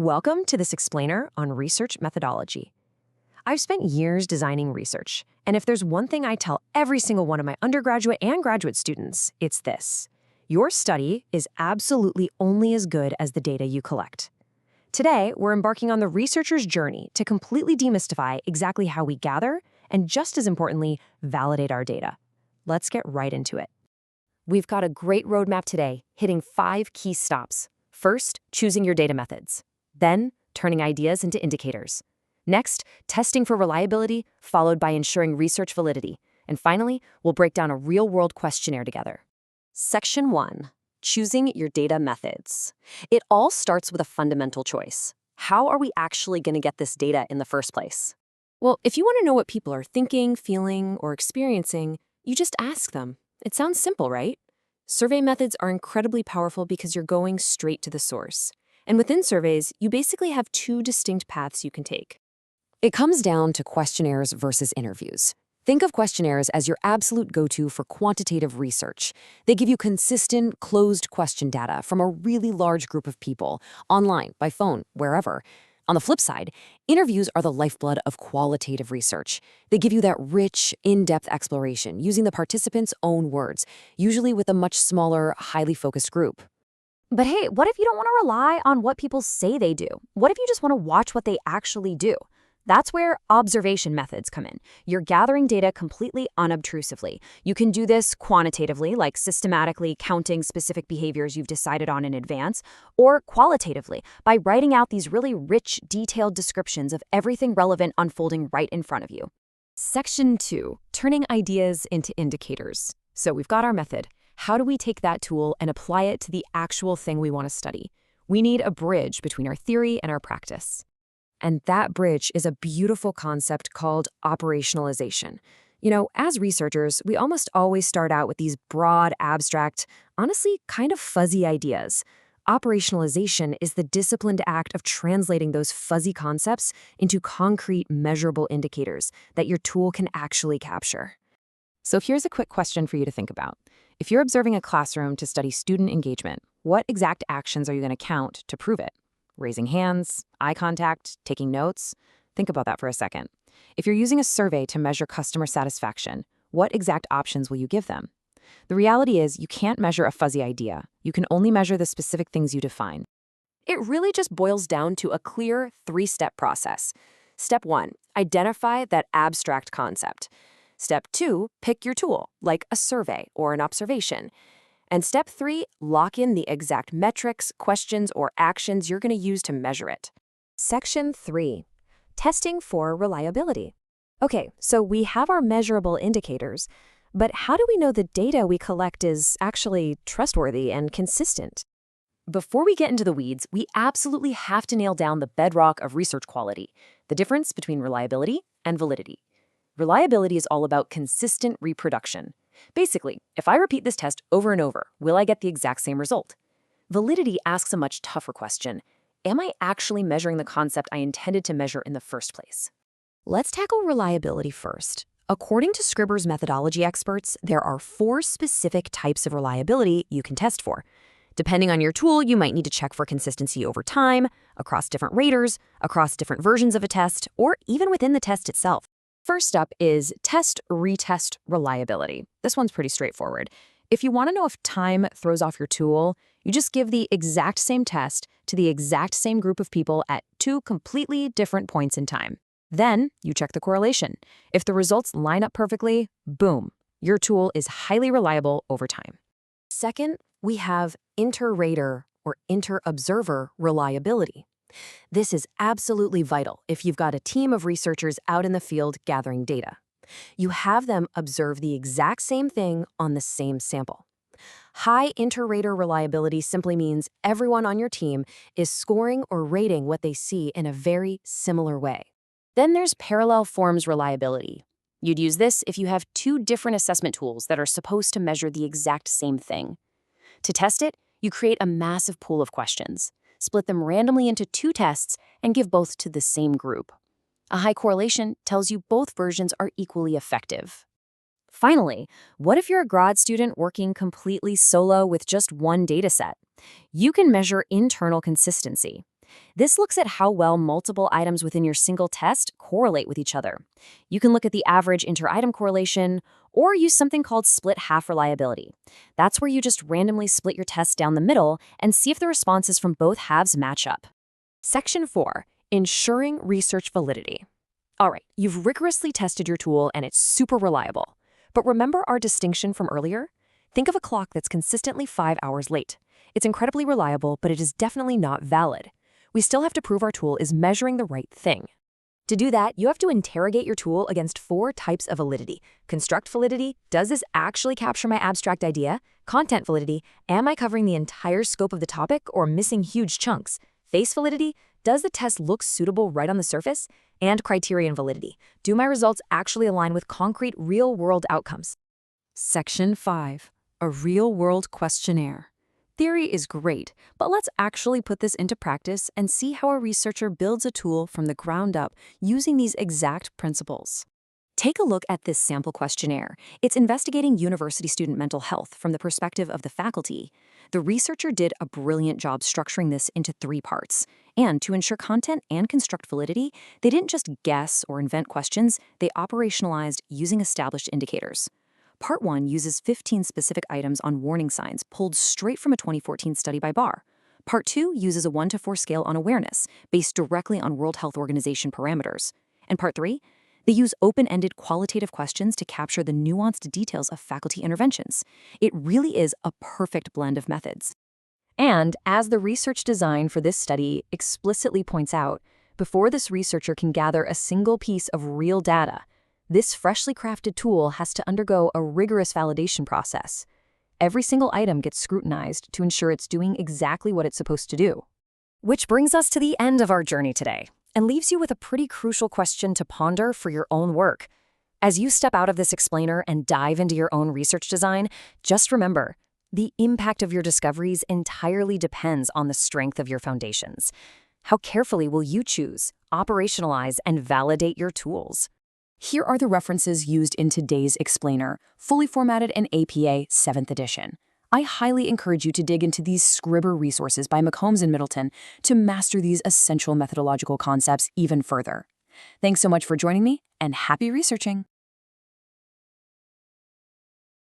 Welcome to this explainer on research methodology. I've spent years designing research, and if there's one thing I tell every single one of my undergraduate and graduate students, it's this. Your study is absolutely only as good as the data you collect. Today, we're embarking on the researcher's journey to completely demystify exactly how we gather and, just as importantly, validate our data. Let's get right into it. We've got a great roadmap today, hitting 5 key stops. First, choosing your data methods. Then, turning ideas into indicators. Next, testing for reliability, followed by ensuring research validity. And finally, we'll break down a real-world questionnaire together. Section 1. Choosing your data methods. It all starts with a fundamental choice. How are we actually going to get this data in the first place? Well, if you want to know what people are thinking, feeling, or experiencing, you just ask them. It sounds simple, right? Survey methods are incredibly powerful because you're going straight to the source. And within surveys, you basically have 2 distinct paths you can take. It comes down to questionnaires versus interviews. Think of questionnaires as your absolute go-to for quantitative research. They give you consistent, closed question data from a really large group of people, online, by phone, wherever. On the flip side, interviews are the lifeblood of qualitative research. They give you that rich, in-depth exploration using the participants' own words, usually with a much smaller, highly focused group. But hey, what if you don't want to rely on what people say they do? What if you just want to watch what they actually do? That's where observation methods come in. You're gathering data completely unobtrusively. You can do this quantitatively, like systematically counting specific behaviors you've decided on in advance, or qualitatively, by writing out these really rich, detailed descriptions of everything relevant unfolding right in front of you. Section 2, turning ideas into indicators. So we've got our method. How do we take that tool and apply it to the actual thing we want to study? We need a bridge between our theory and our practice. And that bridge is a beautiful concept called operationalization. As researchers, we almost always start out with these broad, abstract, honestly kind of fuzzy ideas. Operationalization is the disciplined act of translating those fuzzy concepts into concrete, measurable indicators that your tool can actually capture. So here's a quick question for you to think about. If you're observing a classroom to study student engagement, what exact actions are you going to count to prove it? Raising hands, eye contact, taking notes? Think about that for a second. If you're using a survey to measure customer satisfaction, what exact options will you give them? The reality is you can't measure a fuzzy idea. You can only measure the specific things you define. It really just boils down to a clear 3-step process. Step 1, identify that abstract concept. Step 2, pick your tool, like a survey or an observation. And step 3, lock in the exact metrics, questions, or actions you're going to use to measure it. Section 3, testing for reliability. Okay, so we have our measurable indicators, but how do we know the data we collect is actually trustworthy and consistent? Before we get into the weeds, we absolutely have to nail down the bedrock of research quality, the difference between reliability and validity. Reliability is all about consistent reproduction. Basically, if I repeat this test over and over, will I get the exact same result? Validity asks a much tougher question. Am I actually measuring the concept I intended to measure in the first place? Let's tackle reliability first. According to Scriber's methodology experts, there are 4 specific types of reliability you can test for. Depending on your tool, you might need to check for consistency over time, across different raters, across different versions of a test, or even within the test itself. First up is test-retest reliability. This one's pretty straightforward. If you want to know if time throws off your tool, you just give the exact same test to the exact same group of people at 2 completely different points in time. Then you check the correlation. If the results line up perfectly, boom, your tool is highly reliable over time. Second, we have inter-rater or inter-observer reliability. This is absolutely vital if you've got a team of researchers out in the field gathering data. You have them observe the exact same thing on the same sample. High inter-rater reliability simply means everyone on your team is scoring or rating what they see in a very similar way. Then there's parallel forms reliability. You'd use this if you have 2 different assessment tools that are supposed to measure the exact same thing. To test it, you create a massive pool of questions, split them randomly into 2 tests, and give both to the same group. A high correlation tells you both versions are equally effective. Finally, what if you're a grad student working completely solo with just one dataset? You can measure internal consistency. This looks at how well multiple items within your single test correlate with each other. You can look at the average inter-item correlation or use something called split half reliability. That's where you just randomly split your test down the middle and see if the responses from both halves match up. Section 4. Ensuring research validity. All right, you've rigorously tested your tool and it's super reliable. But remember our distinction from earlier? Think of a clock that's consistently 5 hours late. It's incredibly reliable, but it is definitely not valid. We still have to prove our tool is measuring the right thing. To do that, you have to interrogate your tool against 4 types of validity. Construct validity, does this actually capture my abstract idea? Content validity, am I covering the entire scope of the topic or missing huge chunks? Face validity, does the test look suitable right on the surface? And criterion validity, do my results actually align with concrete real-world outcomes? Section 5. A real-world questionnaire. Theory is great, but let's actually put this into practice and see how a researcher builds a tool from the ground up using these exact principles. Take a look at this sample questionnaire. It's investigating university student mental health from the perspective of the faculty. The researcher did a brilliant job structuring this into 3 parts. And to ensure content and construct validity, they didn't just guess or invent questions, they operationalized using established indicators. Part 1 uses 15 specific items on warning signs pulled straight from a 2014 study by Barr. Part 2 uses a 1 to 4 scale on awareness, based directly on World Health Organization parameters. And Part 3, they use open-ended qualitative questions to capture the nuanced details of faculty interventions. It really is a perfect blend of methods. And as the research design for this study explicitly points out, before this researcher can gather a single piece of real data, this freshly crafted tool has to undergo a rigorous validation process. Every single item gets scrutinized to ensure it's doing exactly what it's supposed to do. Which brings us to the end of our journey today, and leaves you with a pretty crucial question to ponder for your own work. As you step out of this explainer and dive into your own research design, just remember, the impact of your discoveries entirely depends on the strength of your foundations. How carefully will you choose, operationalize, and validate your tools? Here are the references used in today's explainer, fully formatted in APA 7th edition. I highly encourage you to dig into these Scribr resources by McCombs and Middleton to master these essential methodological concepts even further. Thanks so much for joining me, and happy researching!